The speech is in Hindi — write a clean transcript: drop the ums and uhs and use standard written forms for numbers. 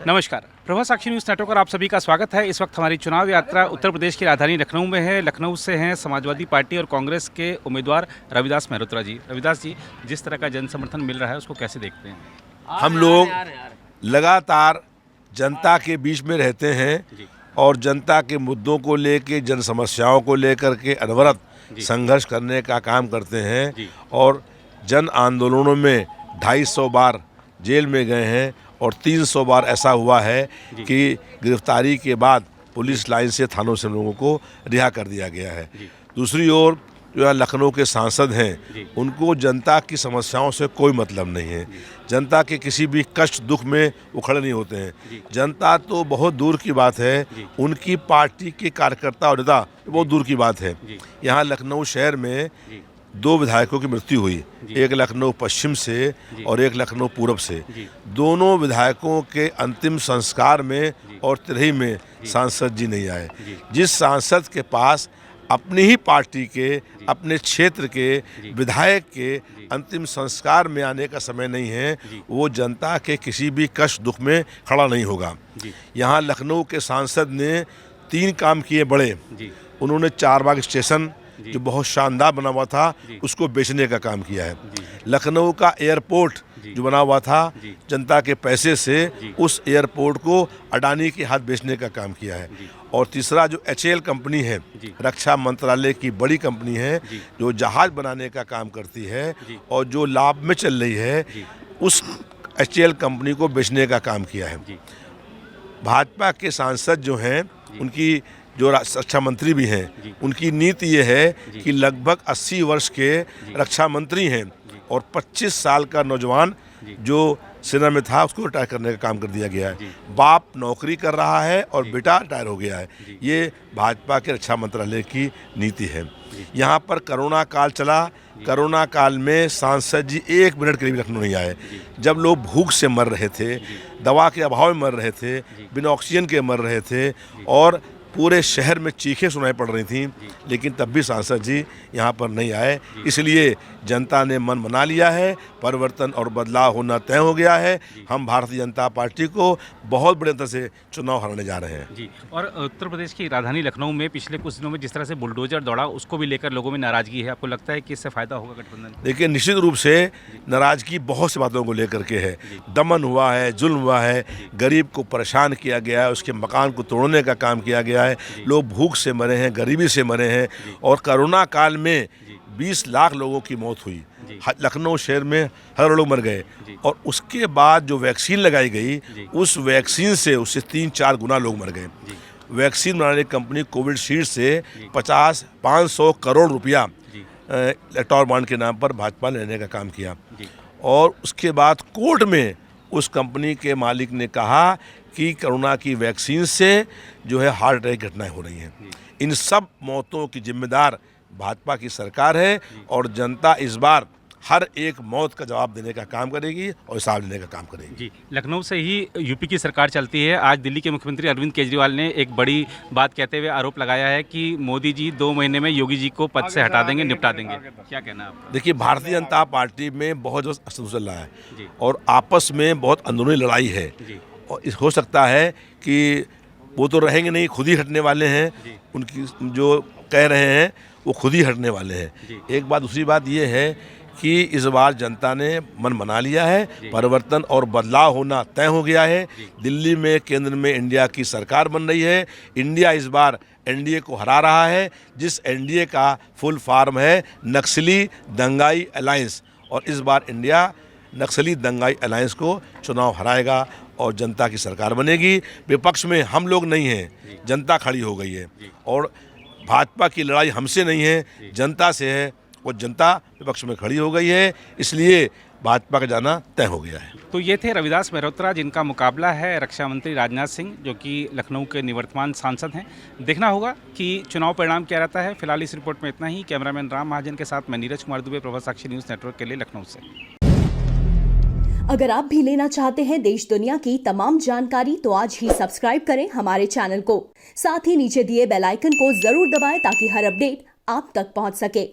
नमस्कार, प्रभा साक्षी न्यूज़ नेटवर्क पर आप सभी का स्वागत है। इस वक्त हमारी चुनाव यात्रा उत्तर प्रदेश की राजधानी लखनऊ में है। लखनऊ से हैं समाजवादी पार्टी और कांग्रेस के उम्मीदवार रविदास मेहरोत्रा जी। रविदास जी, जिस तरह का जन समर्थन मिल रहा है उसको कैसे देखते हैं? हम लोग लगातार जनता के बीच में रहते हैं और जनता के मुद्दों को लेके, जन समस्याओं को लेकर के अनवरत संघर्ष करने का काम करते हैं और जन आंदोलनों में 250 बार जेल में गए हैं और 300 बार ऐसा हुआ है कि गिरफ्तारी के बाद पुलिस लाइन से, थानों से लोगों को रिहा कर दिया गया है। दूसरी ओर जो है लखनऊ के सांसद हैं, उनको जनता की समस्याओं से कोई मतलब नहीं है। जनता के किसी भी कष्ट दुख में वो खड़े नहीं होते हैं। जनता तो बहुत दूर की बात है, उनकी पार्टी के कार्यकर्ता और नेता बहुत दूर की बात है। यहाँ लखनऊ शहर में 2 विधायकों की मृत्यु हुई, एक लखनऊ पश्चिम से और एक लखनऊ पूर्व से। दोनों विधायकों के अंतिम संस्कार में और तिरही में सांसद जी नहीं आए। जिस सांसद के पास अपनी ही पार्टी के, अपने क्षेत्र के विधायक के अंतिम संस्कार में आने का समय नहीं है, वो जनता के किसी भी कष्ट दुख में खड़ा नहीं होगा। यहाँ लखनऊ के सांसद ने 3 काम किए बड़े। उन्होंने चारबाग स्टेशन जो बहुत शानदार बना हुआ था उसको बेचने का काम किया है। लखनऊ का एयरपोर्ट जो बना हुआ था जनता के पैसे से, उस एयरपोर्ट को अडानी के हाथ बेचने का काम किया है। और तीसरा जो HAL कंपनी है, रक्षा मंत्रालय की बड़ी कंपनी है, जो जहाज बनाने का काम करती है और जो लाभ में चल रही है, उस HAL कंपनी को बेचने का काम किया है। भाजपा के सांसद जो हैं, उनकी जो रक्षा मंत्री भी हैं, उनकी नीति ये है कि लगभग 80 वर्ष के रक्षा मंत्री हैं और 25 साल का नौजवान जो सेना में था उसको रिटायर करने का काम कर दिया गया है। बाप नौकरी कर रहा है और बेटा रिटायर हो गया है। ये भाजपा के रक्षा मंत्रालय की नीति है। यहाँ पर कोरोना काल चला, कोरोना काल में सांसद जी 1 मिनट के लिए लखनऊ नहीं आए। जब लोग भूख से मर रहे थे, दवा के अभाव में मर रहे थे, बिना ऑक्सीजन के मर रहे थे और पूरे शहर में चीखें सुनाई पड़ रही थीं, लेकिन तब भी सांसद जी यहाँ पर नहीं आए। इसलिए जनता ने मन बना लिया है, परिवर्तन और बदलाव होना तय हो गया है। हम भारतीय जनता पार्टी को बहुत बड़े अंतर से चुनाव हराने जा रहे हैं। और उत्तर प्रदेश की राजधानी लखनऊ में पिछले कुछ दिनों में जिस तरह से बुलडोजर दौड़ा, उसको भी लेकर लोगों में नाराजगी है। आपको लगता है कि इससे फायदा होगा गठबंधन? देखिए, निश्चित रूप से नाराजगी बहुत सी बातों को लेकर के है। दमन हुआ है, जुल्म हुआ है, गरीब को परेशान किया गया है, उसके मकान को तोड़ने का काम किया गया है। लोग भूख से मरे हैं, गरीबी से मरे हैं और कोरोना काल में 20 लाख लोगों की मौत हुई। लखनऊ शहर में हर लोग मर गए और उसके बाद जो वैक्सीन लगाई गई, उस वैक्सीन से उससे 3-4 गुना लोग मर गए। वैक्सीन बनाने की कंपनी कोविशील्ड से 500 करोड़ रुपया इलेक्टोरल बॉन्ड के नाम पर भाजपा ने लेने का काम किया और उसके बाद कोर्ट में उस कंपनी के मालिक ने कहा कि कोरोना की वैक्सीन से जो है हार्ट अटैक घटनाएं हो रही हैं। इन सब मौतों की जिम्मेदार भाजपा की सरकार है और जनता इस बार हर एक मौत का जवाब देने का काम करेगी और हिसाब लेने का काम करेगी। लखनऊ से ही यूपी की सरकार चलती है। आज दिल्ली के मुख्यमंत्री अरविंद केजरीवाल ने एक बड़ी बात कहते हुए आरोप लगाया है कि मोदी जी 2 महीने में योगी जी को पद से हटा देंगे, निपटा देंगे। क्या कहना है आपका? देखिए, भारतीय जनता पार्टी में बहुत असंतोष चल रहा है और आपस में बहुत अंदरूनी लड़ाई है और हो सकता है कि वो तो रहेंगे नहीं, खुद ही हटने वाले हैं। उनकी जो कह रहे हैं वो खुद ही हटने वाले हैं। एक बात, दूसरी बात ये है कि इस बार जनता ने मन बना लिया है, परिवर्तन और बदलाव होना तय हो गया है। दिल्ली में, केंद्र में इंडिया की सरकार बन रही है। इंडिया इस बार NDA को हरा रहा है, जिस NDA का फुल फॉर्म है नक्सली दंगाई अलायंस, और इस बार इंडिया नक्सली दंगाई अलायंस को चुनाव हराएगा और जनता की सरकार बनेगी। विपक्ष में हम लोग नहीं हैं, जनता खड़ी हो गई है और भाजपा की लड़ाई हमसे नहीं है, जनता से है और जनता विपक्ष में खड़ी हो गई है। इसलिए भाजपा का जाना तय हो गया है। तो ये थे रविदास मेहरोत्रा, जिनका मुकाबला है रक्षा मंत्री राजनाथ सिंह, जो कि लखनऊ के निवर्तमान सांसद हैं। देखना होगा कि चुनाव परिणाम क्या रहता है। फिलहाल इस रिपोर्ट में इतना ही। कैमरामैन राम महाजन के साथ मैं नीरज कुमार दुबे, प्रभा साक्षी न्यूज़ नेटवर्क के लिए लखनऊ से। अगर आप भी लेना चाहते हैं देश दुनिया की तमाम जानकारी, तो आज ही सब्सक्राइब करें हमारे चैनल को। साथ ही नीचे दिए बेल आइकन को जरूर दबाएं ताकि हर अपडेट आप तक पहुंच सके।